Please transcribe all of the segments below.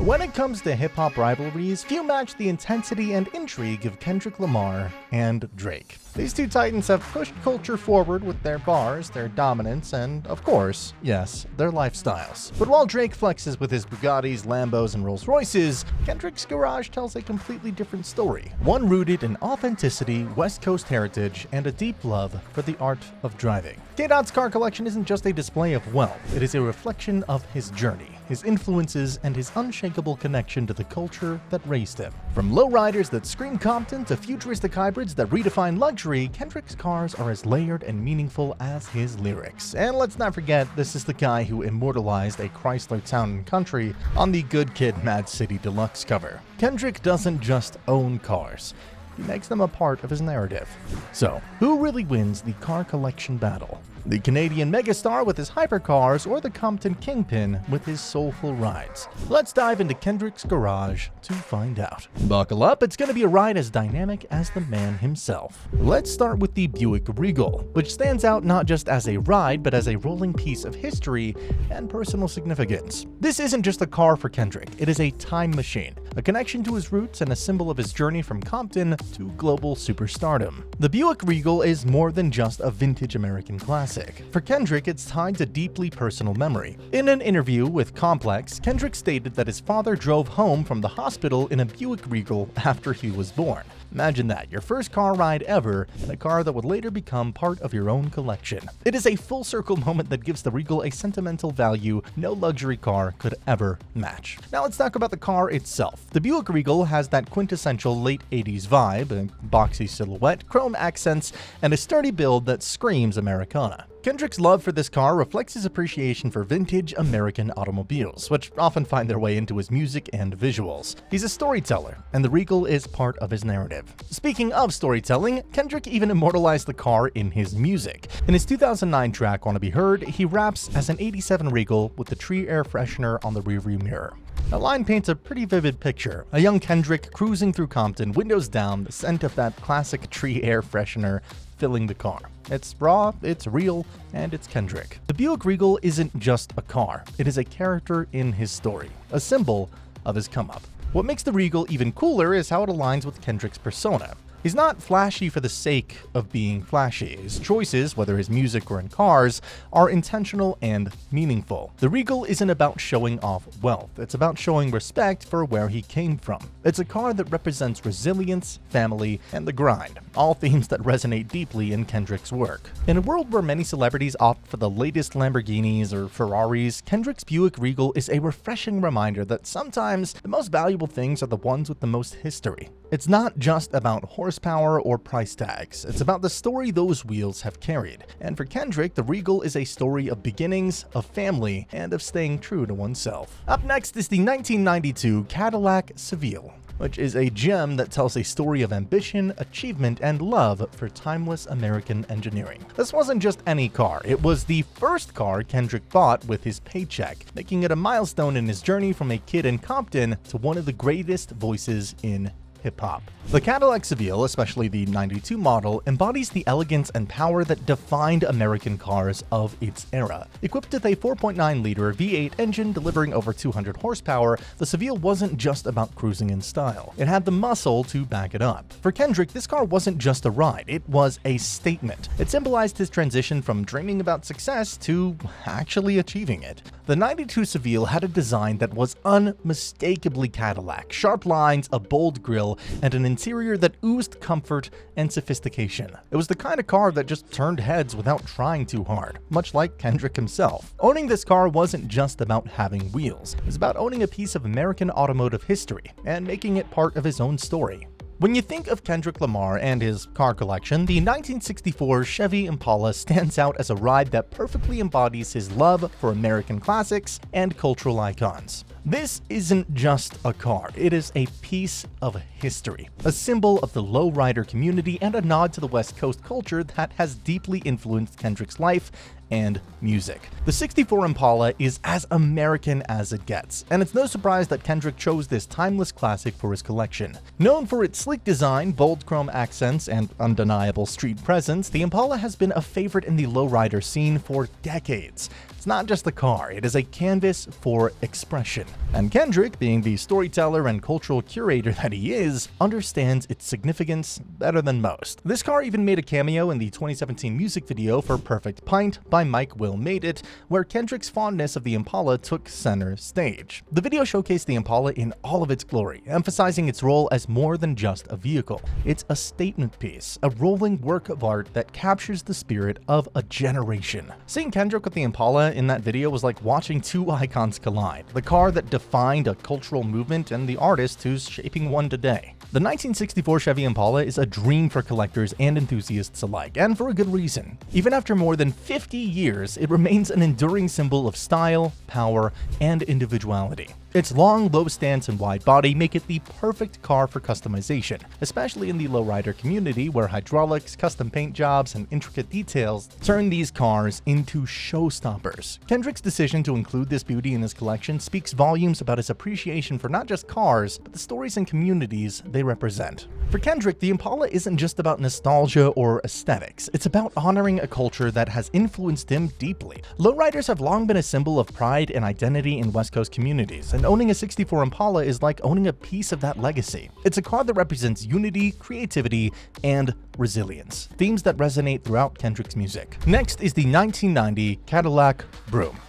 When it comes to hip-hop rivalries, few match the intensity and intrigue of Kendrick Lamar and Drake. These two titans have pushed culture forward with their bars, their dominance, and, of course, yes, their lifestyles. But while Drake flexes with his Bugattis, Lambos, and Rolls Royces, Kendrick's garage tells a completely different story. One rooted in authenticity, West Coast heritage, and a deep love for the art of driving. K-Dot's car collection isn't just a display of wealth, it is a reflection of his journey, his influences, and his unshakable connection to the culture that raised him. From lowriders that scream Compton to futuristic hybrids that redefine luxury, Kendrick's cars are as layered and meaningful as his lyrics. And let's not forget, this is the guy who immortalized a Chrysler Town and Country on the Good Kid, Mad City Deluxe cover. Kendrick doesn't just own cars, he makes them a part of his narrative. So, who really wins the car collection battle? The Canadian megastar with his hypercars, or the Compton kingpin with his soulful rides? Let's dive into Kendrick's garage to find out. Buckle up, it's going to be a ride as dynamic as the man himself. Let's start with the Buick Regal, which stands out not just as a ride, but as a rolling piece of history and personal significance. This isn't just a car for Kendrick, it is a time machine, a connection to his roots and a symbol of his journey from Compton to global superstardom. The Buick Regal is more than just a vintage American classic. For Kendrick, it's tied to deeply personal memory. In an interview with Complex, Kendrick stated that his father drove home from the hospital in a Buick Regal after he was born. Imagine that, your first car ride ever, in a car that would later become part of your own collection. It is a full circle moment that gives the Regal a sentimental value no luxury car could ever match. Now let's talk about the car itself. The Buick Regal has that quintessential late 80s vibe, a boxy silhouette, chrome accents, and a sturdy build that screams Americana. Kendrick's love for this car reflects his appreciation for vintage American automobiles, which often find their way into his music and visuals. He's a storyteller, and the Regal is part of his narrative. Speaking of storytelling, Kendrick even immortalized the car in his music. In his 2009 track Wanna Be Heard, he raps as an 87 Regal with the tree air freshener on the rearview mirror. The line paints a pretty vivid picture. A young Kendrick cruising through Compton, windows down, the scent of that classic tree air freshener filling the car. It's raw, it's real, and it's Kendrick. The Buick Regal isn't just a car, it is a character in his story, a symbol of his come-up. What makes the Regal even cooler is how it aligns with Kendrick's persona. He's not flashy for the sake of being flashy. His choices, whether his music or in cars, are intentional and meaningful. The Regal isn't about showing off wealth, it's about showing respect for where he came from. It's a car that represents resilience, family, and the grind, all themes that resonate deeply in Kendrick's work. In a world where many celebrities opt for the latest Lamborghinis or Ferraris, Kendrick's Buick Regal is a refreshing reminder that sometimes the most valuable things are the ones with the most history. It's not just about horsepower or price tags, it's about the story those wheels have carried. And for Kendrick, the Regal is a story of beginnings, of family, and of staying true to oneself. Up next is the 1992 Cadillac Seville, which is a gem that tells a story of ambition, achievement, and love for timeless American engineering. This wasn't just any car, it was the first car Kendrick bought with his paycheck, making it a milestone in his journey from a kid in Compton to one of the greatest voices in hip-hop. The Cadillac Seville, especially the 92 model, embodies the elegance and power that defined American cars of its era. Equipped with a 4.9-liter V8 engine delivering over 200 horsepower, the Seville wasn't just about cruising in style. It had the muscle to back it up. For Kendrick, this car wasn't just a ride, it was a statement. It symbolized his transition from dreaming about success to actually achieving it. The 92 Seville had a design that was unmistakably Cadillac, sharp lines, a bold grille, and an interior that oozed comfort and sophistication. It was the kind of car that just turned heads without trying too hard, much like Kendrick himself. Owning this car wasn't just about having wheels, it was about owning a piece of American automotive history and making it part of his own story. When you think of Kendrick Lamar and his car collection, the 1964 Chevy Impala stands out as a ride that perfectly embodies his love for American classics and cultural icons. This isn't just a car, it is a piece of history, a symbol of the lowrider community and a nod to the West Coast culture that has deeply influenced Kendrick's life and music. The 64 Impala is as American as it gets, and it's no surprise that Kendrick chose this timeless classic for his collection. Known for its sleek design, bold chrome accents, and undeniable street presence, the Impala has been a favorite in the lowrider scene for decades. It's not just a car, it is a canvas for expression. And Kendrick, being the storyteller and cultural curator that he is, understands its significance better than most. This car even made a cameo in the 2017 music video for Perfect Pint by Mike Will Made It, where Kendrick's fondness of the Impala took center stage. The video showcased the Impala in all of its glory, emphasizing its role as more than just a vehicle. It's a statement piece, a rolling work of art that captures the spirit of a generation. Seeing Kendrick with the Impala in that video was like watching two icons collide, the car that defined a cultural movement and the artist who's shaping one today. The 1964 Chevy Impala is a dream for collectors and enthusiasts alike, and for a good reason. Even after more than 50 years, it remains an enduring symbol of style, power, and individuality. Its long, low stance and wide body make it the perfect car for customization, especially in the lowrider community where hydraulics, custom paint jobs, and intricate details turn these cars into showstoppers. Kendrick's decision to include this beauty in his collection speaks volumes about his appreciation for not just cars, but the stories and communities they represent. For Kendrick, the Impala isn't just about nostalgia or aesthetics, it's about honoring a culture that has influenced him deeply. Lowriders have long been a symbol of pride and identity in West Coast communities, and owning a 64 Impala is like owning a piece of that legacy. It's a car that represents unity, creativity, and resilience, themes that resonate throughout Kendrick's music. Next is the 1990 Cadillac Brougham,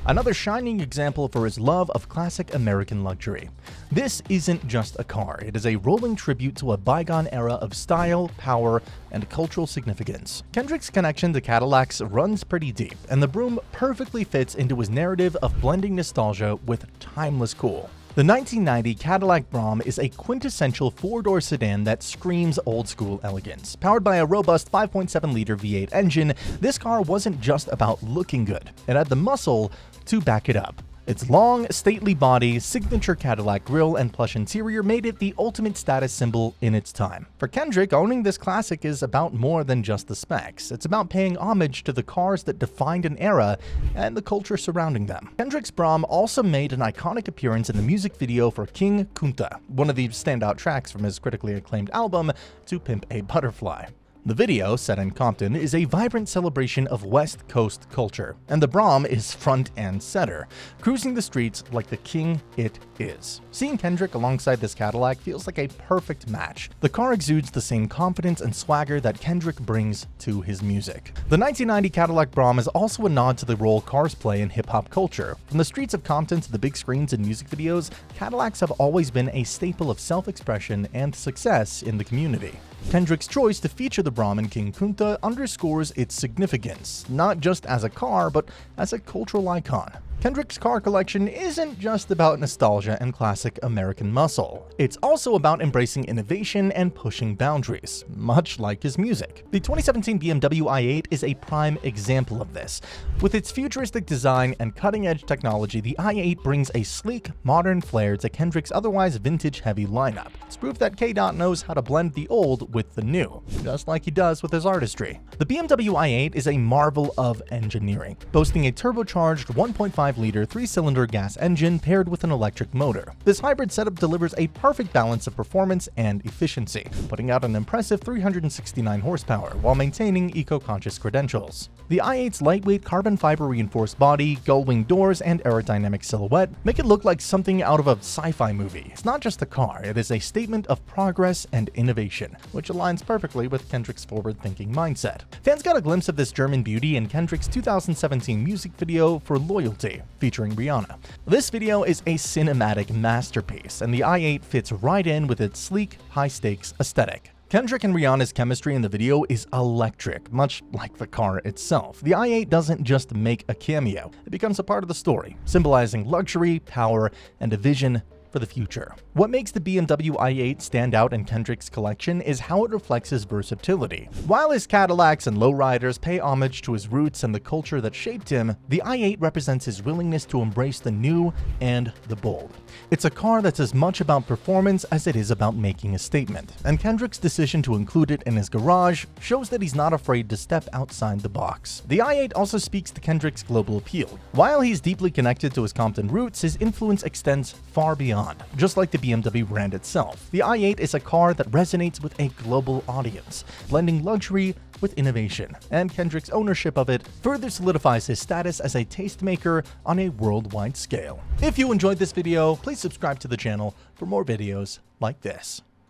another shining example for his love of classic American luxury. This isn't just a car, it is a rolling tribute to a bygone era of style, power, and cultural significance. Kendrick's connection to Cadillacs runs pretty deep, and the Brougham perfectly fits into his narrative of blending nostalgia with timeless cool. The 1990 Cadillac Brougham is a quintessential four-door sedan that screams old-school elegance. Powered by a robust 5.7-liter V8 engine, this car wasn't just about looking good, it had the muscle to back it up. Its long, stately body, signature Cadillac grille, and plush interior made it the ultimate status symbol in its time. For Kendrick, owning this classic is about more than just the specs. It's about paying homage to the cars that defined an era and the culture surrounding them. Kendrick's Brougham also made an iconic appearance in the music video for King Kunta, one of the standout tracks from his critically acclaimed album, To Pimp a Butterfly. The video, set in Compton, is a vibrant celebration of West Coast culture, and the Brougham is front and center, cruising the streets like the king it is. Seeing Kendrick alongside this Cadillac feels like a perfect match. The car exudes the same confidence and swagger that Kendrick brings to his music. The 1990 Cadillac Brougham is also a nod to the role cars play in hip-hop culture. From the streets of Compton to the big screens in music videos, Cadillacs have always been a staple of self-expression and success in the community. Kendrick's choice to feature the Brougham in King Kunta underscores its significance, not just as a car, but as a cultural icon. Kendrick's car collection isn't just about nostalgia and classic American muscle. It's also about embracing innovation and pushing boundaries, much like his music. The 2017 BMW i8 is a prime example of this. With its futuristic design and cutting-edge technology, the i8 brings a sleek, modern flair to Kendrick's otherwise vintage-heavy lineup. It's proof that K-Dot knows how to blend the old with the new, just like he does with his artistry. The BMW i8 is a marvel of engineering, boasting a turbocharged 1.5-liter 3-cylinder gas engine paired with an electric motor. This hybrid setup delivers a perfect balance of performance and efficiency, putting out an impressive 369 horsepower while maintaining eco-conscious credentials. The i8's lightweight carbon fiber reinforced body, gull-wing doors, and aerodynamic silhouette make it look like something out of a sci-fi movie. It's not just a car, it is a statement of progress and innovation, which aligns perfectly with Kendrick's forward-thinking mindset. Fans got a glimpse of this German beauty in Kendrick's 2017 music video for Loyalty, featuring Rihanna. This video is a cinematic masterpiece, and the i8 fits right in with its sleek, high-stakes aesthetic. Kendrick and Rihanna's chemistry in the video is electric, much like the car itself. The i8 doesn't just make a cameo, it becomes a part of the story, symbolizing luxury, power, and a vision for the future. What makes the BMW i8 stand out in Kendrick's collection is how it reflects his versatility. While his Cadillacs and lowriders pay homage to his roots and the culture that shaped him, the i8 represents his willingness to embrace the new and the bold. It's a car that's as much about performance as it is about making a statement, and Kendrick's decision to include it in his garage shows that he's not afraid to step outside the box. The i8 also speaks to Kendrick's global appeal. While he's deeply connected to his Compton roots, his influence extends far beyond beyond. Just like the BMW brand itself, the i8 is a car that resonates with a global audience, blending luxury with innovation, and Kendrick's ownership of it further solidifies his status as a tastemaker on a worldwide scale. If you enjoyed this video, please subscribe to the channel for more videos like this.